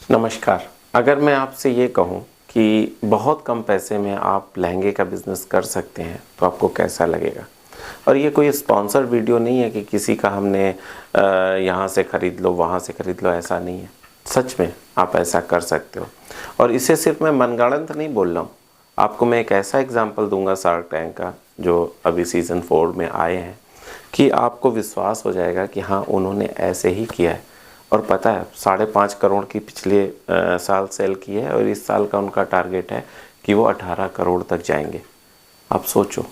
नमस्कार। अगर मैं आपसे ये कहूँ कि बहुत कम पैसे में आप लहंगे का बिज़नेस कर सकते हैं, तो आपको कैसा लगेगा? और ये कोई स्पॉन्सर वीडियो नहीं है कि किसी का हमने यहाँ से ख़रीद लो, वहाँ से ख़रीद लो, ऐसा नहीं है। सच में आप ऐसा कर सकते हो। और इसे सिर्फ़ मैं मनगढ़ंत नहीं बोल रहा हूँ। आपको मैं एक ऐसा एग्ज़ाम्पल दूँगा शार्क टैंक का, जो अभी सीज़न 4 में आए हैं, कि आपको विश्वास हो जाएगा कि हाँ, उन्होंने ऐसे ही किया है। और पता है 5.5 करोड़ की पिछले साल सेल की है और इस साल का उनका टारगेट है कि वो 18 करोड़ तक जाएंगे। आप सोचो,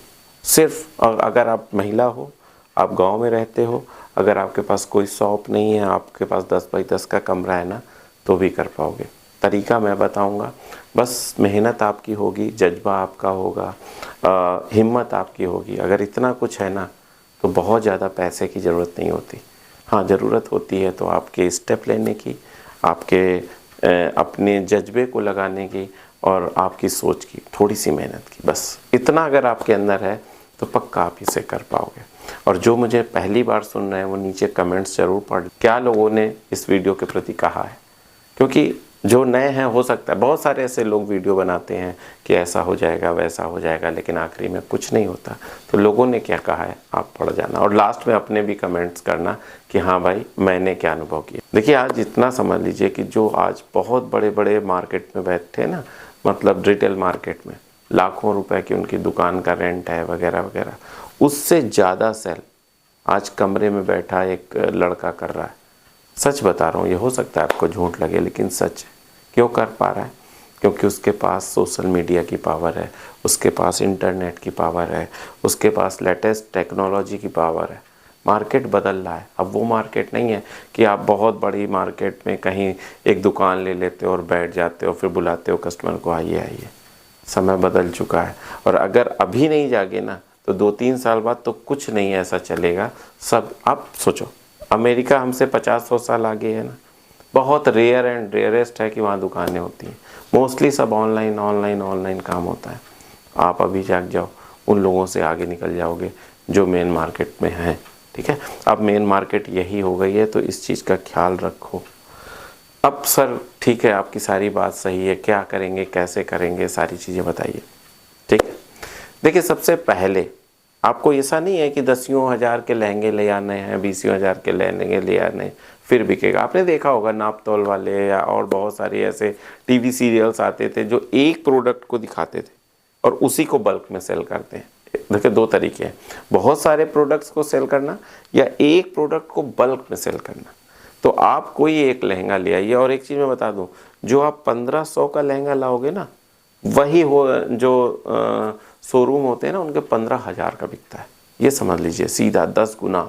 सिर्फ अगर आप महिला हो, आप गांव में रहते हो, अगर आपके पास कोई शॉप नहीं है, आपके पास 10 बाई 10 का कमरा है ना, तो भी कर पाओगे। तरीका मैं बताऊंगा, बस मेहनत आपकी होगी, जज्बा आपका होगा, हिम्मत आपकी होगी। अगर इतना कुछ है ना, तो बहुत ज़्यादा पैसे की ज़रूरत नहीं होती। हाँ, ज़रूरत होती है तो आपके स्टेप लेने की, आपके अपने जज्बे को लगाने की और आपकी सोच की, थोड़ी सी मेहनत की। बस इतना अगर आपके अंदर है तो पक्का आप इसे कर पाओगे। और जो मुझे पहली बार सुन रहे हैं वो नीचे कमेंट्स ज़रूर पढ़, क्या लोगों ने इस वीडियो के प्रति कहा है। क्योंकि जो नए हैं, हो सकता है बहुत सारे ऐसे लोग वीडियो बनाते हैं कि ऐसा हो जाएगा, वैसा हो जाएगा, लेकिन आखिरी में कुछ नहीं होता। तो लोगों ने क्या कहा है आप पढ़ जाना और लास्ट में अपने भी कमेंट्स करना कि हाँ भाई, मैंने क्या अनुभव किया। देखिए, आज इतना समझ लीजिए कि जो आज बहुत बड़े बड़े मार्केट में बैठे हैं ना, मतलब रिटेल मार्केट में लाखों रुपए की उनकी दुकान का रेंट है वगैरह वगैरह, उससे ज़्यादा सेल आज कमरे में बैठा एक लड़का कर रहा है। सच बता रहा हूँ, ये हो सकता है आपको झूठ लगे, लेकिन सच है। क्यों कर पा रहा है? क्योंकि उसके पास सोशल मीडिया की पावर है, उसके पास इंटरनेट की पावर है, उसके पास लेटेस्ट टेक्नोलॉजी की पावर है। मार्केट बदल रहा है। अब वो मार्केट नहीं है कि आप बहुत बड़ी मार्केट में कहीं एक दुकान ले लेते हो और बैठ जाते हो, फिर बुलाते हो कस्टमर को, आइए आइए। समय बदल चुका है। और अगर अभी नहीं जागे ना, तो 2-3 साल बाद तो कुछ नहीं ऐसा चलेगा। सब आप सोचो, अमेरिका हमसे 50-100 साल आगे है ना। बहुत रेयर एंड रेयरेस्ट है कि वहाँ दुकानें होती हैं। मोस्टली सब ऑनलाइन ऑनलाइन ऑनलाइन काम होता है। आप अभी जाग जाओ, उन लोगों से आगे निकल जाओगे जो मेन मार्केट में हैं। ठीक है, अब मेन मार्केट यही हो गई है, तो इस चीज़ का ख्याल रखो। अब सर ठीक है, आपकी सारी बात सही है, क्या करेंगे, कैसे करेंगे, सारी चीज़ें बताइए। ठीक है, देखिए, सबसे पहले आपको ऐसा नहीं है कि 10 हज़ार के लहंगे ले आने हैं, 20 हज़ार के लहंगे ले आने फिर बिकेगा। आपने देखा होगा नाप तोल वाले या और बहुत सारे ऐसे टीवी सीरियल्स आते थे जो एक प्रोडक्ट को दिखाते थे और उसी को बल्क में सेल करते हैं। देखिए, 2 तरीके हैं, बहुत सारे प्रोडक्ट्स को सेल करना या एक प्रोडक्ट को बल्क में सेल करना। तो आप कोई एक लहंगा ले आइए। और एक चीज़ मैं बता दूं, जो आप 1500 का लहंगा लाओगे ना, वही हो जो शोरूम होते हैं ना, उनके 15,000 का बिकता है। ये समझ लीजिए, सीधा 10 गुना।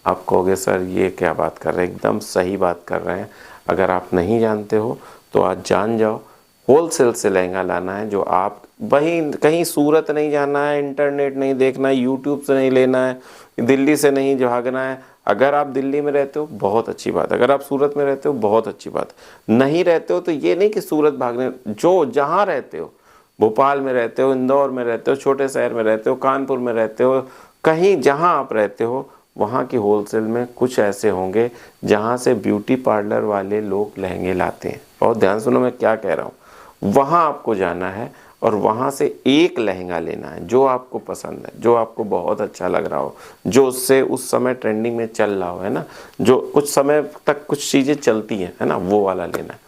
आप कहोगे सर ये क्या बात कर रहे हैं, एकदम सही बात कर रहे हैं। अगर आप नहीं जानते हो तो आज जान जाओ। होलसेल से लहंगा लाना है, जो आप वहीं कहीं सूरत नहीं जाना है, इंटरनेट नहीं देखना है, यूट्यूब से नहीं लेना है, दिल्ली से नहीं भागना है। अगर आप दिल्ली में रहते हो बहुत अच्छी बात, अगर आप सूरत में रहते हो बहुत अच्छी बात, नहीं रहते हो तो ये नहीं कि सूरत भागने, जो जहाँ रहते हो, भोपाल में रहते हो, इंदौर में रहते हो, छोटे शहर में रहते हो, कानपुर में रहते हो, कहीं जहाँ आप रहते हो वहाँ की होलसेल में कुछ ऐसे होंगे जहाँ से ब्यूटी पार्लर वाले लोग लहंगे लाते हैं। बहुत ध्यान सुनो मैं क्या कह रहा हूँ। वहाँ आपको जाना है और वहाँ से एक लहंगा लेना है जो आपको पसंद है, जो आपको बहुत अच्छा लग रहा हो, जो उससे उस समय ट्रेंडिंग में चल रहा हो, है ना, जो कुछ समय तक कुछ चीज़ें चलती हैं, है ना, वो वाला लेना है।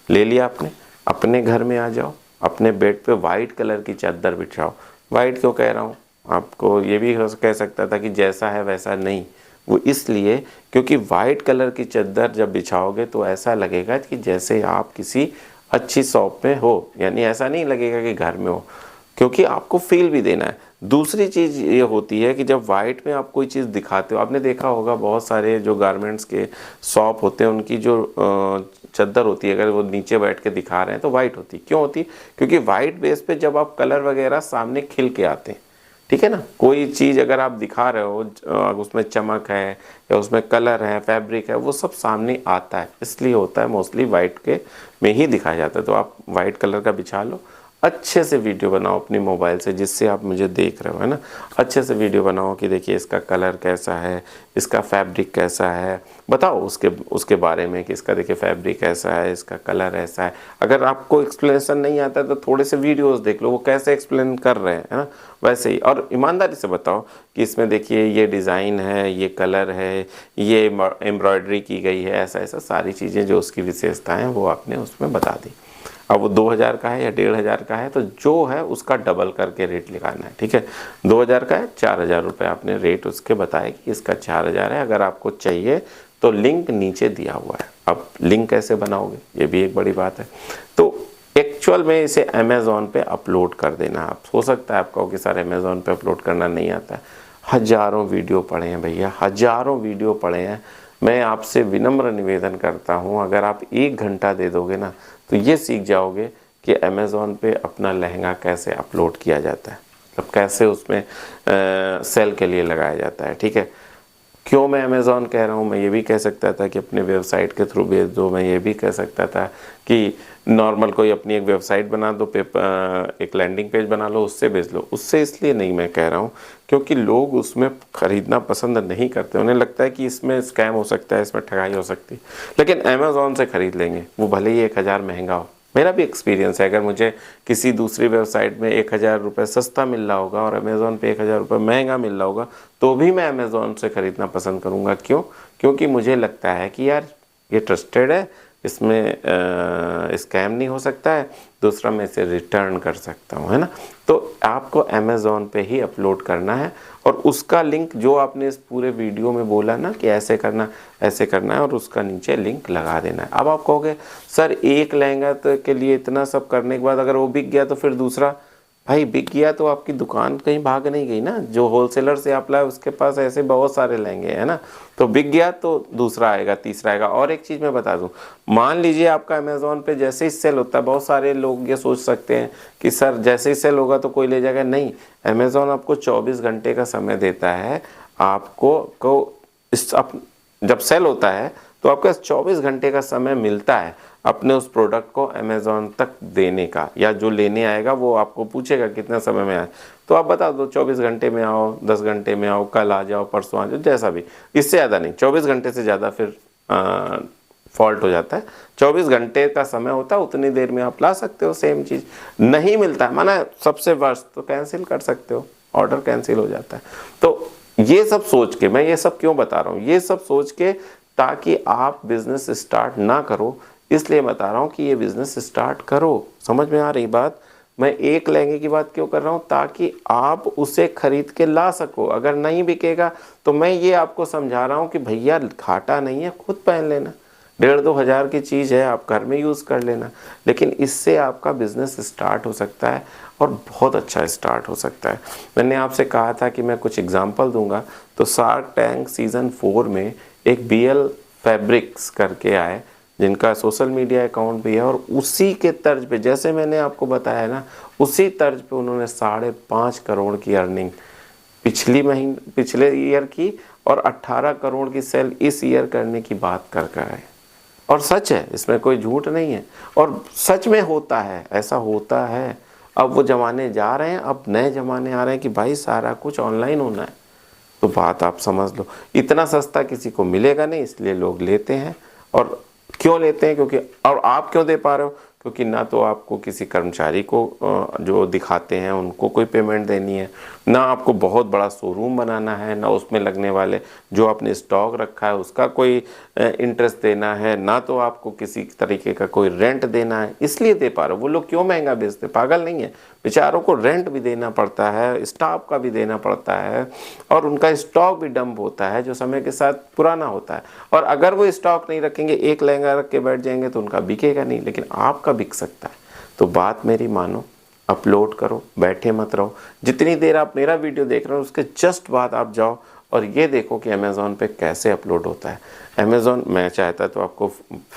ले लिया आपने, अपने घर में आ जाओ, अपने बेड पे वाइट कलर की चादर बिछाओ। वाइट क्यों कह रहा हूँ, आपको ये भी कह सकता था कि जैसा है वैसा नहीं, वो इसलिए क्योंकि वाइट कलर की चादर जब बिछाओगे तो ऐसा लगेगा कि जैसे आप किसी अच्छी शॉप में हो, यानी ऐसा नहीं लगेगा कि घर में हो, क्योंकि आपको फील भी देना है। दूसरी चीज़ ये होती है कि जब वाइट में आप कोई चीज़ दिखाते हो, आपने देखा होगा बहुत सारे जो गारमेंट्स के शॉप होते हैं, उनकी जो चादर होती है, अगर वो नीचे बैठ के दिखा रहे हैं तो वाइट होती। क्यों होती? क्योंकि वाइट बेस पे जब आप कलर वगैरह सामने खिल के आते हैं, ठीक है ना, कोई चीज़ अगर आप दिखा रहे हो, उसमें चमक है या उसमें कलर है, फैब्रिक है, वो सब सामने आता है, इसलिए होता है मोस्टली वाइट के में ही दिखाया जाता है। तो आप वाइट कलर का बिछा लो, अच्छे से वीडियो बनाओ अपनी मोबाइल से, जिससे आप मुझे देख रहे हो, है ना। अच्छे से वीडियो बनाओ कि देखिए इसका कलर कैसा है, इसका फैब्रिक कैसा है, बताओ उसके बारे में कि इसका देखिए फैब्रिक ऐसा है, इसका कलर ऐसा है। अगर आपको एक्सप्लेनेशन नहीं आता है तो थोड़े से वीडियोस देख लो, वो कैसे एक्सप्लेन कर रहे हैं, है ना, वैसे ही। और ईमानदारी से बताओ कि इसमें देखिए ये डिज़ाइन है, ये कलर है, ये एम्ब्रॉयडरी की गई है, ऐसा ऐसा सारी चीज़ें जो उसकी विशेषताएँ हैं वो आपने उसमें बता दी। अब वो 2000 का है या 1500 का है तो जो है उसका डबल करके रेट लगाना है, ठीक है। 2000 का है, 4000 रुपये आपने रेट उसके बताया कि इसका 4000 है। अगर आपको चाहिए तो लिंक नीचे दिया हुआ है। अब लिंक कैसे बनाओगे, ये भी एक बड़ी बात है। तो एक्चुअल में इसे अमेज़ॉन पे अपलोड कर देना। आप हो सकता है आपको कि सर अमेज़ॉन पे अपलोड करना नहीं आता है। हज़ारों वीडियो पड़े हैं भैया, हज़ारों वीडियो पड़े हैं। मैं आपसे विनम्र निवेदन करता हूँ, अगर आप 1 घंटा दे दोगे ना तो ये सीख जाओगे कि अमेज़ॉन पे अपना लहंगा कैसे अपलोड किया जाता है, मतलब कैसे उसमें सेल के लिए लगाया जाता है, ठीक है। क्यों मैं अमेज़ॉन कह रहा हूँ, मैं ये भी कह सकता था कि अपने वेबसाइट के थ्रू भेज दो, मैं ये भी कह सकता था कि नॉर्मल कोई अपनी एक वेबसाइट बना दो, एक लैंडिंग पेज बना लो, उससे भेज लो। उससे इसलिए नहीं मैं कह रहा हूँ क्योंकि लोग उसमें ख़रीदना पसंद नहीं करते, उन्हें लगता है कि इसमें स्कैम हो सकता है, इसमें ठगाई हो सकती है। लेकिन अमेज़ॉन से ख़रीद लेंगे, वो भले ही 1000 महंगा हो। मेरा भी एक्सपीरियंस है, अगर मुझे किसी दूसरी वेबसाइट में 1000 रुपये सस्ता मिल रहा होगा और अमेज़ॉन पे 1000 रुपये महंगा मिल रहा होगा तो भी मैं अमेज़ॉन से ख़रीदना पसंद करूँगा। क्यों? क्योंकि मुझे लगता है कि यार ये ट्रस्टेड है, इसमें स्कैम नहीं हो सकता है, दूसरा मैं इसे रिटर्न कर सकता हूँ, है ना। तो आपको अमेज़ॉन पे ही अपलोड करना है और उसका लिंक जो आपने इस पूरे वीडियो में बोला ना कि ऐसे करना है और उसका नीचे लिंक लगा देना है। अब आप कहोगे सर एक लहंगा तो के लिए इतना सब करने के बाद अगर वो बिक गया तो फिर दूसरा, भाई बिक गया तो आपकी दुकान कहीं भाग नहीं गई ना। जो होलसेलर से आप लाए उसके पास ऐसे बहुत सारे लहंगे हैं ना, तो बिक गया तो दूसरा आएगा, तीसरा आएगा। और एक चीज़ मैं बता दूं, मान लीजिए आपका अमेज़ॉन पे जैसे ही सेल होता है, बहुत सारे लोग ये सोच सकते हैं कि सर जैसे ही सेल होगा तो कोई ले जाएगा। नहीं, अमेज़ॉन आपको 24 घंटे का समय देता है। जब सेल होता है तो आपके पास 24 घंटे का समय मिलता है अपने उस प्रोडक्ट को अमेज़ॉन तक देने का, या जो लेने आएगा वो आपको पूछेगा कितने समय में आए तो आप बता दो 24 घंटे में आओ, 10 घंटे में आओ, कल आ जाओ, परसों आ जाओ, जैसा भी। इससे ज़्यादा नहीं, 24 घंटे से ज़्यादा फिर फॉल्ट हो जाता है। 24 घंटे का समय होता है, उतनी देर में आप ला सकते हो सेम चीज़। नहीं मिलता है, माना सबसे वर्स्ट तो कैंसिल कर सकते हो, ऑर्डर कैंसिल हो जाता है। तो ये सब सोच के, मैं ये सब क्यों बता रहा हूँ, ये सब सोच के ताकि आप बिजनेस स्टार्ट ना करो, इसलिए बता रहा हूँ कि ये बिजनेस स्टार्ट करो। समझ में आ रही बात? मैं एक लहंगे की बात क्यों कर रहा हूँ, ताकि आप उसे खरीद के ला सको। अगर नहीं बिकेगा तो मैं ये आपको समझा रहा हूँ कि भैया घाटा नहीं है, खुद पहन लेना। 1500-2000 हज़ार की चीज़ है, आप घर में यूज़ कर लेना, लेकिन इससे आपका बिजनेस स्टार्ट हो सकता है और बहुत अच्छा स्टार्ट हो सकता है। मैंने आपसे कहा था कि मैं कुछ एग्जांपल दूंगा, तो शार्क टैंक सीज़न 4 में एक BL फैब्रिक्स करके आए जिनका सोशल मीडिया अकाउंट भी है, और उसी के तर्ज पे जैसे मैंने आपको बताया ना, उसी तर्ज पे उन्होंने 5.5 करोड़ की अर्निंग पिछले ईयर की और 18 करोड़ की सेल इस ईयर करने की बात कर आए। और सच है, इसमें कोई झूठ नहीं है, और सच में होता है, ऐसा होता है। अब वो ज़माने जा रहे हैं, अब नए ज़माने आ रहे हैं कि भाई सारा कुछ ऑनलाइन होना है। तो बात आप समझ लो, इतना सस्ता किसी को मिलेगा नहीं, इसलिए लोग लेते हैं। और क्यों लेते हैं? क्योंकि, और आप क्यों दे पा रहे हो? क्योंकि ना तो आपको किसी कर्मचारी को जो दिखाते हैं उनको कोई पेमेंट देनी है, ना आपको बहुत बड़ा शोरूम बनाना है, ना उसमें लगने वाले जो आपने स्टॉक रखा है उसका कोई इंटरेस्ट देना है, ना तो आपको किसी तरीके का कोई रेंट देना है, इसलिए दे पा रहे हो। वो लोग क्यों महंगा बेचते? पागल नहीं है, बेचारों को रेंट भी देना पड़ता है, स्टाफ का भी देना पड़ता है, और उनका स्टॉक भी डंप होता है जो समय के साथ पुराना होता है। और अगर वो स्टॉक नहीं रखेंगे, एक लहंगा रख के बैठ जाएंगे तो उनका बिकेगा नहीं, लेकिन आपका बिक सकता है। तो बात मेरी मानो, अपलोड करो, बैठे मत रहो। जितनी देर आप मेरा वीडियो देख रहे हो उसके जस्ट बाद आप जाओ और ये देखो कि अमेज़ॉन पे कैसे अपलोड होता है। अमेज़ॉन, मैं चाहता तो आपको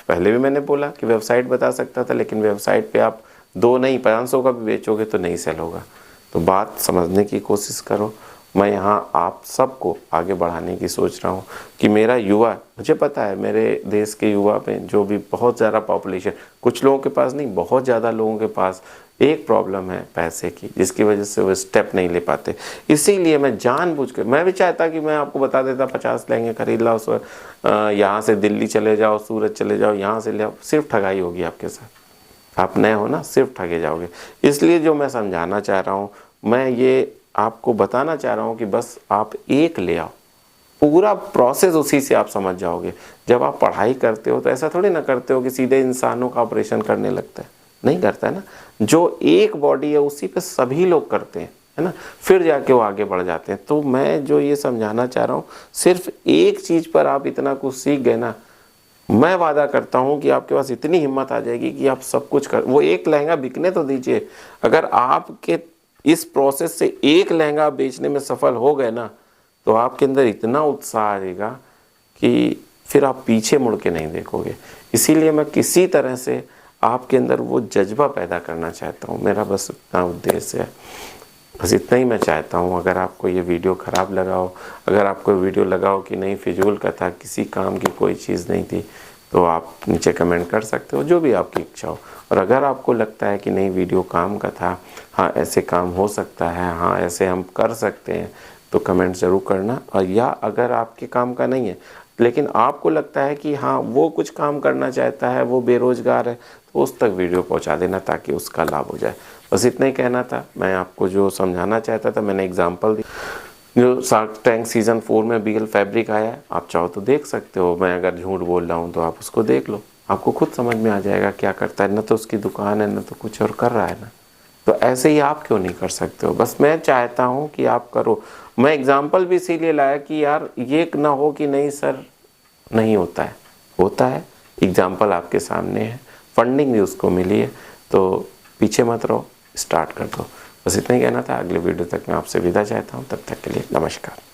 पहले भी मैंने बोला कि वेबसाइट बता सकता था, लेकिन वेबसाइट पे आप 2 नहीं 500 का भी बेचोगे तो नहीं सेल होगा। तो बात समझने की कोशिश करो। मैं यहाँ आप सबको आगे बढ़ाने की सोच रहा हूँ कि मेरा युवा, मुझे पता है मेरे देश के युवा में जो भी बहुत ज़्यादा पॉपुलेशन, कुछ लोगों के पास नहीं, बहुत ज़्यादा लोगों के पास एक प्रॉब्लम है पैसे की, जिसकी वजह से वो स्टेप नहीं ले पाते। इसीलिए मैं जानबूझकर, मैं भी चाहता कि मैं आपको बता देता 50 लहंगे खरीद लाओ, यहाँ से दिल्ली चले जाओ, सूरत चले जाओ, यहाँ से ले आओ, सिर्फ ठगाई होगी आपके साथ। आप नए हो ना, सिर्फ ठगे जाओगे। इसलिए जो मैं समझाना चाह रहा हूँ, मैं ये आपको बताना चाह रहा हूँ कि बस आप एक ले आओ, पूरा प्रोसेस उसी से आप समझ जाओगे। जब आप पढ़ाई करते हो तो ऐसा थोड़ी ना करते हो कि सीधे इंसानों का ऑपरेशन करने लगता है, नहीं करता है ना। जो एक बॉडी है उसी पे सभी लोग करते हैं, है ना, फिर जाके वो आगे बढ़ जाते हैं। तो मैं जो ये समझाना चाह रहा हूँ, सिर्फ एक चीज़ पर आप इतना कुछ सीख गए ना, मैं वादा करता हूँ कि आपके पास इतनी हिम्मत आ जाएगी कि आप सब कुछ कर, वो एक लहंगा बिकने तो दीजिए। अगर आपके इस प्रोसेस से एक लहंगा बेचने में सफल हो गए ना, तो आपके अंदर इतना उत्साह आ जाएगा कि फिर आप पीछे मुड़ के नहीं देखोगे। इसीलिए मैं किसी तरह से आपके अंदर वो जज्बा पैदा करना चाहता हूँ। मेरा बस इतना उद्देश्य है, बस इतना ही मैं चाहता हूँ। अगर आपको ये वीडियो ख़राब लगा हो, अगर आपको वीडियो लगा हो कि नहीं फिजूल का था, किसी काम की कोई चीज़ नहीं थी, तो आप नीचे कमेंट कर सकते हो, जो भी आपकी इच्छा हो। और अगर आपको लगता है कि नहीं वीडियो काम का था, हाँ ऐसे काम हो सकता है, हाँ ऐसे हम कर सकते हैं, तो कमेंट ज़रूर करना। और या अगर आपके काम का नहीं है लेकिन आपको लगता है कि हाँ वो कुछ काम करना चाहता है, वो बेरोज़गार है, तो उस तक वीडियो पहुंचा देना ताकि उसका लाभ हो जाए। बस इतना ही कहना था। मैं आपको जो समझाना चाहता था, मैंने एग्जांपल दी। जो शार्क टैंक सीज़न 4 में बीगल फैब्रिक आया है, आप चाहो तो देख सकते हो। मैं अगर झूठ बोल रहा हूँ तो आप उसको देख लो, आपको खुद समझ में आ जाएगा क्या करता है। न तो उसकी दुकान है, न तो कुछ और कर रहा है ना, तो ऐसे ही आप क्यों नहीं कर सकते हो। बस मैं चाहता हूँ कि आप करो। मैं एग्जाम्पल भी इसीलिए लाया कि यार ये ना हो कि नहीं सर नहीं होता है, होता है। एग्जाम्पल आपके सामने है, फंडिंग भी उसको मिली है, तो पीछे मत रहो, स्टार्ट कर दो। बस इतना ही कहना था। अगले वीडियो तक मैं आपसे विदा चाहता हूँ, तब तक के लिए नमस्कार।